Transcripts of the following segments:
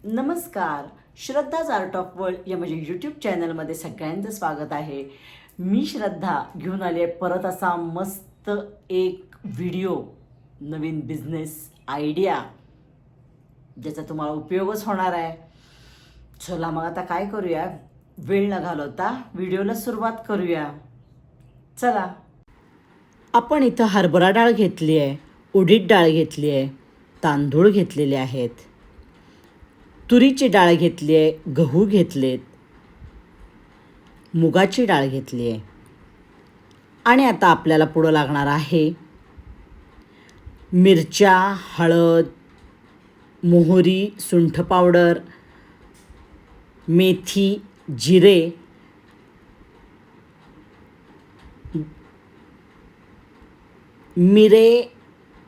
नमस्कार. श्रद्धाज art of world या माझ्या यूट्यूब चॅनलमध्ये सगळ्यांचं स्वागत आहे. मी श्रद्धा घेऊन आली आहे परत असा मस्त एक व्हिडिओ, नवीन बिझनेस आयडिया ज्याचा तुम्हाला उपयोगच होणार आहे. चला मग आता काय करूया, वेळ न घालवता व्हिडिओला सुरुवात करूया. चला. आपण इथं हरभरा डाळ घेतली आहे, उडीद डाळ घेतली आहे, तांदूळ घेतलेले आहेत, तुरीची डाळ घेतली आहे, गहू घेतलेत, मुगाची डाळ घेतली आहे. आणि आता आपल्याला पुढं लागणार आहे मिरच्या, हळद, मोहरी, सुंठ पावडर, मेथी, जिरे, मिरे,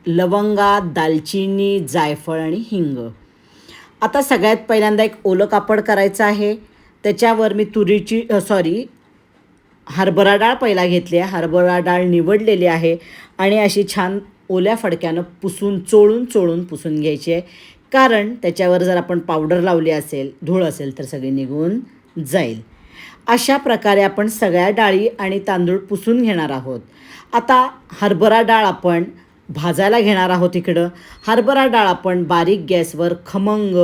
लवंगा, दालचिनी, जायफळ आणि हिंग. आता सगळ्यात पहिल्यांदा एक ओलं कापड करायचं आहे. त्याच्यावर मी हरभरा डाळ पहिला घेतली आहे. हरभरा डाळ निवडलेली आहे आणि अशी छान ओल्या फडक्यानं चोळून पुसून घ्यायची आहे. कारण त्याच्यावर जर आपण पावडर लावली असेल, धूळ असेल तर सगळी निघून जाईल. अशा प्रकारे आपण सगळ्या डाळी आणि तांदूळ पुसून घेणार आहोत. आता हरभरा डाळ आपण भाजायला घेणार आहोत. इकडं हरभरा डाळ आपण बारीक गॅसवर खमंग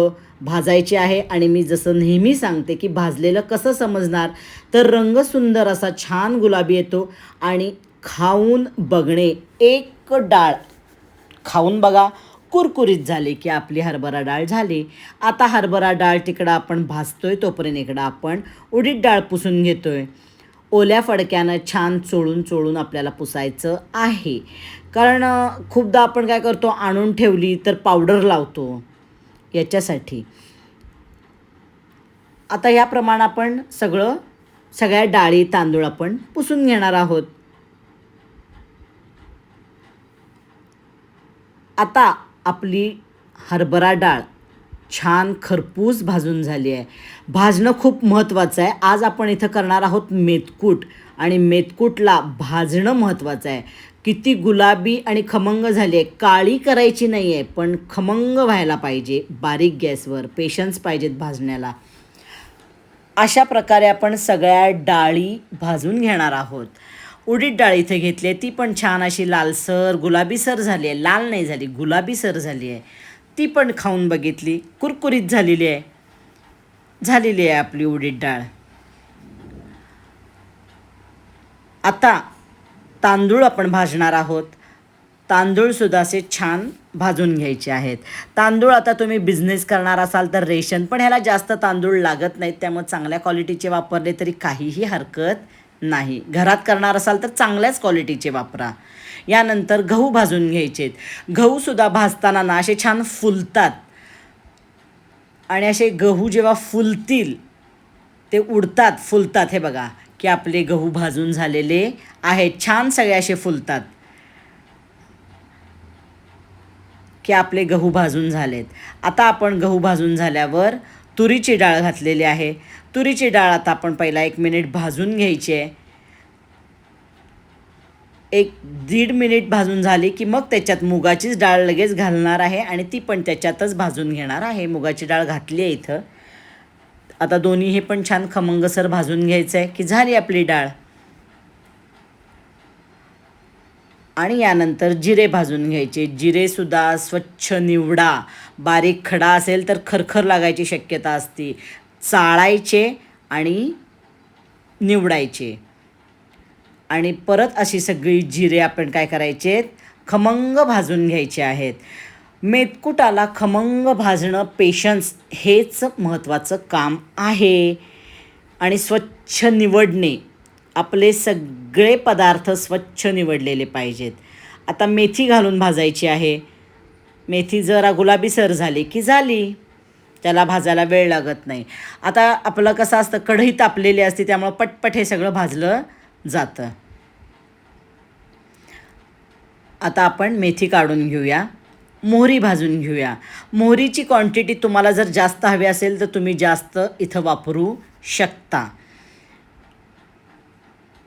भाजायची आहे. आणि मी जसं नेहमी सांगते की भाजलेलं कसं समजणार, तर रंग सुंदर असा छान गुलाबी येतो आणि खाऊन बघणे. एक डाळ खाऊन बघा, कुरकुरीत झाली की आपली हरभरा डाळ झाली. आता हरभरा डाळ तिकडं आपण भाजतोय, तोपर्यंत इकडं आपण उडीद डाळ पुसून घेतोय. ओल्या फडक्यानं छान चोळून आपल्याला पुसायचं आहे. कारण खूपदा आपण काय करतो, आणून ठेवली तर पावडर लावतो याच्यासाठी. आता याप्रमाणे आपण सगळ्या डाळी तांदूळ आपण पुसून घेणार आहोत. आता आपली हरभरा डाळ छान खरपूस भाजून झाली आहे. भाजणं खूप महत्त्वाचं आहे. आज आपण इथं करणार आहोत मेथकूट, आणि मेथकूटला भाजणं महत्त्वाचं आहे. किती गुलाबी आणि खमंग झाली आहे. काळी करायची नाही आहे, पण खमंग व्हायला पाहिजे. बारीक गॅसवर पेशन्स पाहिजेत भाजण्याला. अशा प्रकारे आपण सगळ्या डाळी भाजून घेणार आहोत. उडीद डाळ इथे घेतली आहे, ती पण छान अशी लालसर गुलाबीसर झाली आहे. लाल नाही झाली, गुलाबीसर झाली आहे. ती पण खाऊन बघितली, कुरकुरीत झालेली आहे आपली उडीद डाळ. आता तांदूळ आपण भाजणार आहोत. तांदूळसुद्धा असे छान भाजून घ्यायचे आहेत. तांदूळ आता तुम्ही बिझनेस करणार असाल तर रेशन, पण ह्याला जास्त तांदूळ लागत नाहीत, त्यामुळे चांगल्या क्वालिटीचे वापरले तरी काहीही हरकत नाही. घरात करणार असाल तर चांगल्याच क्वालिटीचे वापरा. यानंतर गहू भाजून घ्यायचेत. गहूसुद्धा भाजताना ना असे छान फुलतात, आणि असे गहू जेव्हा फुलतील ते फुलतात. हे बघा की आपले गहू भाजून झालेले आहेत. छान सगळे असे फुलतात की आपले गहू भाजून झालेत. आता आपण गहू भाजून झाल्यावर तुरीची डाळ घातलेली आहे. तुरीची डाळ आता आपण पहिला 1 मिनिट भाजून घ्यायची आहे. 1-1.5 मिनिट भाजून झाली की मग त्याच्यात मुगाचीच डाळ लगेच घालणार आहे, आणि ती पण त्याच्यातच भाजून घेणार आहे. मुगाची डाळ घातली आहे इथं. आता दोन्ही हे पण छान खमंगसर भाजून घ्यायचं आहे की झाली आपली डाळ. आणि यानंतर जिरे भाजून घ्यायचे. जिरेसुद्धा स्वच्छ निवडा. बारीक खडा असेल तर खरखर लागायची शक्यता असते. चाळायचे आणि निवडायचे. आणि परत अशी सगळी जिरे आपण काय करायचे, खमंग भाजून घ्यायचे आहेत. मेथकुटाला खमंग भाजणं, पेशन्स हेच महत्त्वाचं काम आहे. आणि स्वच्छ निवडणे. आपले सगळे पदार्थ स्वच्छ निवडलेले पाहिजेत. आता मेथी घालून भाजायची आहे. मेथी जरा गुलाबीसर झाली की झाली, त्याला भाजायला वेळ लागत नाही. आता आपलं कसं असतं, कढई तापलेली असते, त्यामुळं पटपट हे सगळं भाजलं जातं. आता आपण मेथी काढून घेऊया. मोहरी भाजून घेऊया. मोहरीची क्वांटिटी तुम्हाला जर जास्त हवी असेल तर तुम्ही जास्त इथं वापरू शकता.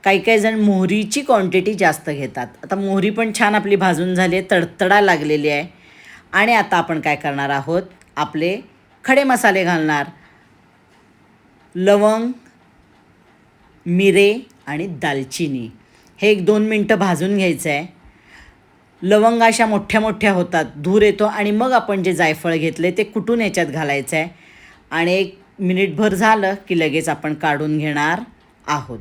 काही जण मोहरीची क्वांटिटी जास्त घेतात. आता मोहरी पण छान आपली भाजून झाली आहे, तडतडा लागलेली आहे. आणि आता आपण काय करणार आहोत, आपले खडे मसाले घालणार, लवंग, मिरे आणि दालचिनी. हे 1-2 मिनटं भाजून घ्यायचं आहे. लवंग अशा मोठ्या मोठ्या होतात, धूर येतो आणि मग आपण जे जायफळ घेतले ते कुटून याच्यात घालायचं आहे आणि 1 मिनिटभर झालं की लगेच आपण काढून घेणार आहोत.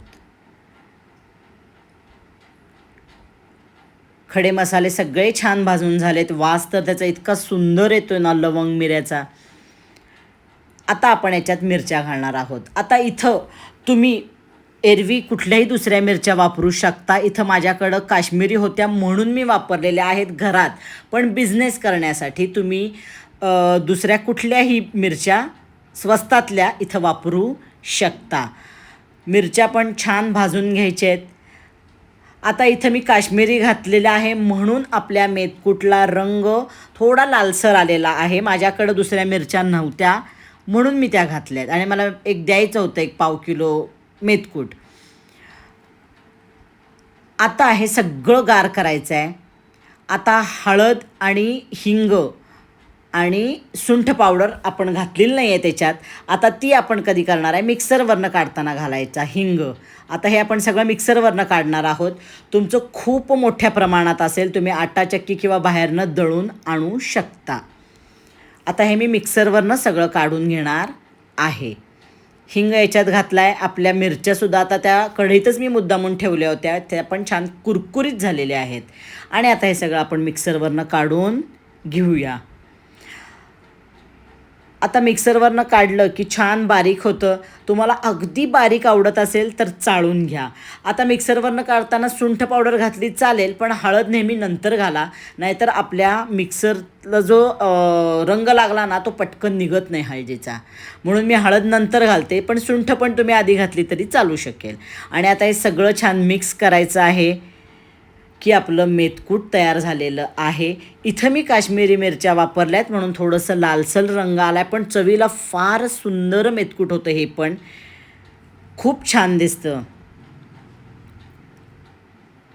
खडे मसाले सगळे छान भाजून झालेत. वास तर त्याचा इतका सुंदर येतो ना लवंग मिऱ्याचा. आता आपण याच्यात मिरच्या घालणार आहोत. आता इथं तुम्ही एरवी कुठल्याही दुसऱ्या मिरच्या वापरू शकता. इथं माझ्याकडं काश्मीरी होत्या म्हणून मी वापरलेल्या आहेत घरात. पण बिझनेस करण्यासाठी तुम्ही दुसऱ्या कुठल्याही मिरच्या स्वस्तातल्या इथं वापरू शकता. मिरच्या पण छान भाजून घ्यायच्या आहेत. आता इथं मी काश्मीरी घातलेलं आहे म्हणून आपल्या मेथकूटला रंग थोडा लालसर आलेला आहे. माझ्याकडं दुसऱ्या मिरच्या नव्हत्या म्हणून मी त्या घातल्यात आणि मला एक द्यायचं होतं 1 पाव किलो मेथकूट. आता हे सगळं गार करायचं आहे. आता हळद आणि हिंग आणि सुंठ पावडर आपण घातलेली नाही आहे त्याच्यात. आता ती आपण कधी करणार आहे, मिक्सरवरनं काढताना घालायचा हिंग. आता हे आपण सगळं मिक्सरवरनं काढणार आहोत. तुमचं खूप मोठ्या प्रमाणात असेल तुम्ही आटा चक्की किंवा बाहेरनं दळून आणू शकता. आता हे मी मिक्सरवरनं सगळं काढून घेणार आहे. हिंग याच्यात घातला आहे. आपल्या मिरच्यासुद्धा आता त्या कढईतच मी मुद्दामून ठेवल्या होत्या, त्या पण छान कुरकुरीत झालेल्या आहेत. आणि आता हे सगळं आपण मिक्सरवरनं काढून घेऊया. आता मिक्सरवरनं काढलं की छान बारीक होतं. तुम्हाला अगदी बारीक आवडत असेल तर चाळून घ्या. आता मिक्सरवरनं काढताना सुंठ पावडर घातली चालेल, पण हळद नेहमी नंतर घाला, नाहीतर आपल्या मिक्सरला जो रंग लागला ना तो पटकन निघत नाही हळदीचा. म्हणून मी हळद नंतर घालते, पण सुंठ पण तुम्ही आधी घातली तरी चालू शकेल. आणि आता हे सगळं छान मिक्स करायचं आहे की आपलं मेथकूट तयार झालेलं आहे. इथं मी काश्मीरी मिरच्या वापरल्यात म्हणून थोडंसं लालसर रंग आला आहे, पण चवीला फार सुंदर मेथकूट होतं. हे पण खूप छान दिसतं.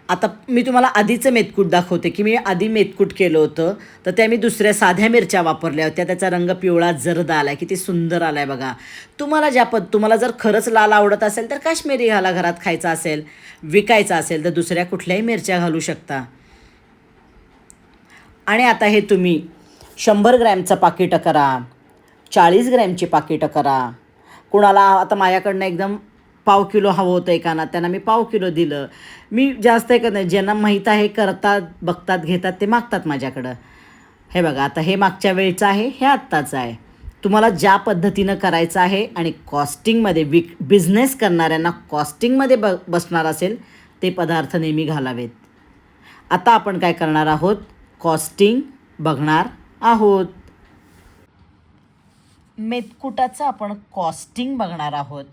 आता मी तुम्हाला आधीचं मेथकूट दाखवते की मी आधी मेथकूट केलं होतं तर त्या मी दुसऱ्या साध्या मिरच्या वापरल्या होत्या. त्याचा रंग पिवळा जर्द आला आहे, किती सुंदर आला आहे बघा. तुम्हाला जर खरंच लाल आवडत असेल तर काश्मीरी घाला. घरात खायचा असेल, विकायचा असेल तर दुसऱ्या कुठल्याही मिरच्या घालू शकता. आणि आता हे तुम्ही 100 ग्रॅमचं पाकिटं करा, 40 ग्रॅमची पाकिटं करा. कोणाला आता माझ्याकडनं एकदम पाव किलो हवं होतं एकाना, त्यांना मी पाव किलो दिलं. मी जास्त ऐकत नाही, ज्यांना माहीत आहे करतात, बघतात, घेतात ते मागतात माझ्याकडं. हे बघा आता हे मागच्या वेळचं आहे, हे आत्ताचं आहे. तुम्हाला ज्या पद्धतीनं करायचं आहे आणि कॉस्टिंगमध्ये बिझनेस करणाऱ्यांना कॉस्टिंगमध्ये बसणार असेल ते पदार्थ नेहमी घालावेत. आता आपण काय करणार आहोत, कॉस्टिंग बघणार आहोत. मेथकुटाचं आपण कॉस्टिंग बघणार आहोत.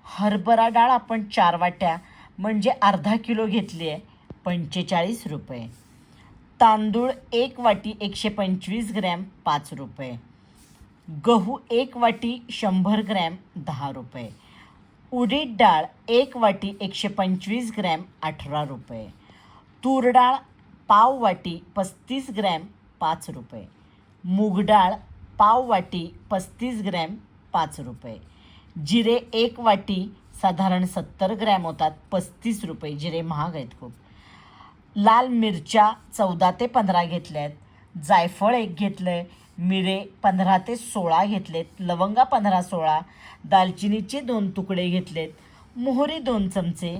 हरभरा डाळ आपण 4 वाट्या म्हणजे अर्धा किलो घेतली आहे, 45 रुपये. तांदूळ 1 वाटी 125 ग्रॅम 5 रुपये. गहू 1 वाटी 100 ग्रॅम 10 रुपये. उडीद डाळ 1 वाटी 125 ग्रॅम 18 रुपये. तूर डाळ पाव वाटी 35 ग्रॅम 5 रुपये. मूग डाळ पाव वाटी 35 ग्रॅम 5 रुपये. जिरे 1 वाटी साधारण 70 ग्रॅम होतात, 35 रुपये. जिरे महाग आहेत खूप. लाल मिरच्या 14 ते 15 घेतल्या आहेत. जायफळ 1 घेतलं आहे. मिरे 15 ते 16 घेतलेत. लवंगा 15-16. दालचिनीचे 2 तुकडे घेतलेत. मोहरी 2 चमचे.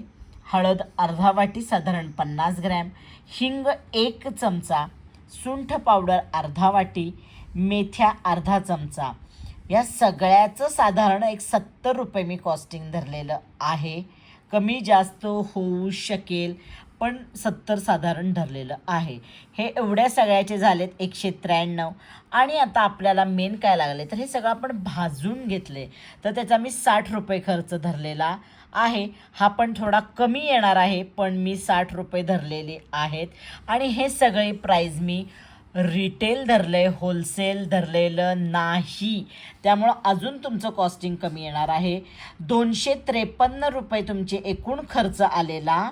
हळद अर्धा वाटी साधारण 50 ग्रॅम. हिंग 1 चमचा. सुंठ पावडर अर्धा वाटी. मेथ्या अर्धा चमचा. या सगळ्याचं साधारण 70 रुपये मी कॉस्टिंग धरलेलं आहे. कमी जास्त होऊ शकेल, पण 70 साधारण धरलेलं आहे. हे एवढ्या सगळ्याचे झालेत 193. आणि आता आपल्याला मेन काय लागले तर हे सगळं आपण भाजून घेतले तर त्याचा मी 60 रुपये खर्च धरलेला आहे. हा पण थोडा कमी येणार आहे, पण मी 60 रुपये धरलेले आहेत. आणि हे सगळे प्राईज मी रिटेल धरलं आहे, होलसेल धरलेलं नाही. त्यामुळं अजून तुमचं कॉस्टिंग कमी येणार आहे. 253 रुपये तुमचे एकूण खर्च आलेला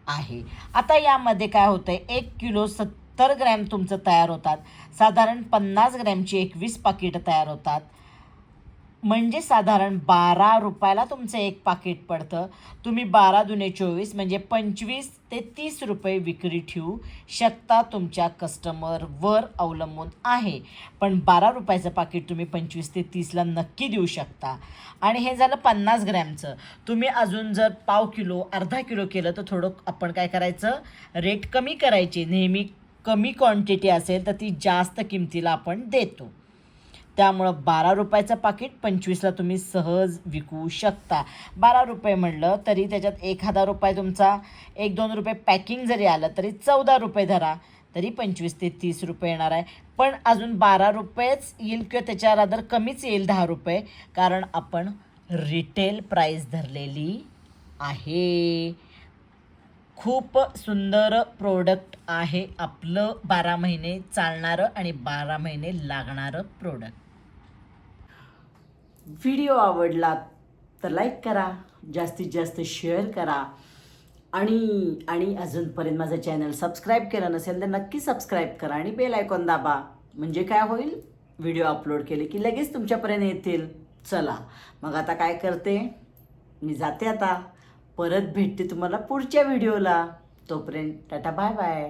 आहे. आता यामध्ये काय होतं आहे, 1 किलो 70 ग्रॅम तुमचं तयार होतात. साधारण 50 ग्रॅमची 21 पाकिटं तयार होतात. म्हणजे साधारण 12 रुपयाला तुमचं एक पाकिट पडतं. तुम्ही 12 दुने 24 म्हणजे 25 ते 30 रुपये विक्री ठेवू शकता. तुमच्या कस्टमरवर अवलंबून आहे. पण 12 रुपयाचं पाकिट तुम्ही 25 ते 30ला नक्की देऊ शकता. आणि हे झालं 50 ग्रॅमचं. तुम्ही अजून जर पाव किलो, अर्धा किलो केलं तर थोडं आपण काय करायचं, रेट कमी करायचे. नेहमी कमी क्वांटिटी असेल तर ती जास्त किमतीला आपण देतो. त्यामुळं 12 रुपयाचं पाकिट 25ला तुम्ही सहज विकू शकता. 12 रुपये म्हणलं तरी त्याच्यात 1,000 रुपये तुमचा 1-2 रुपये पॅकिंग जरी आलं तरी 14 रुपये धरा, तरी 25 ते 30 रुपये येणार आहे. पण अजून 12 रुपयेच येईल किंवा त्याच्या रादर कमीच येईल 10 रुपये, कारण आपण रिटेल प्राईस धरलेली आहे. खूप सुंदर प्रोडक्ट आहे आपलं, 12 महिने चालणारं आणि 12 महिने लागणारं प्रोडक्ट. व्हिडिओ आवडला तर लाईक करा, जास्तीत जास्त शेअर करा आणि अजूनपर्यंत माझं चॅनल सबस्क्राईब केलं नसेल तर नक्की सबस्क्राईब करा आणि बेल आयकॉन दाबा. म्हणजे काय होईल, व्हिडिओ अपलोड केले की लगेच तुमच्यापर्यंत येतील. चला मग आता काय करते, मी जाते आता. परत भेटते तुम्हाला पुढच्या व्हिडिओला. तोपर्यंत टाटा बाय बाय.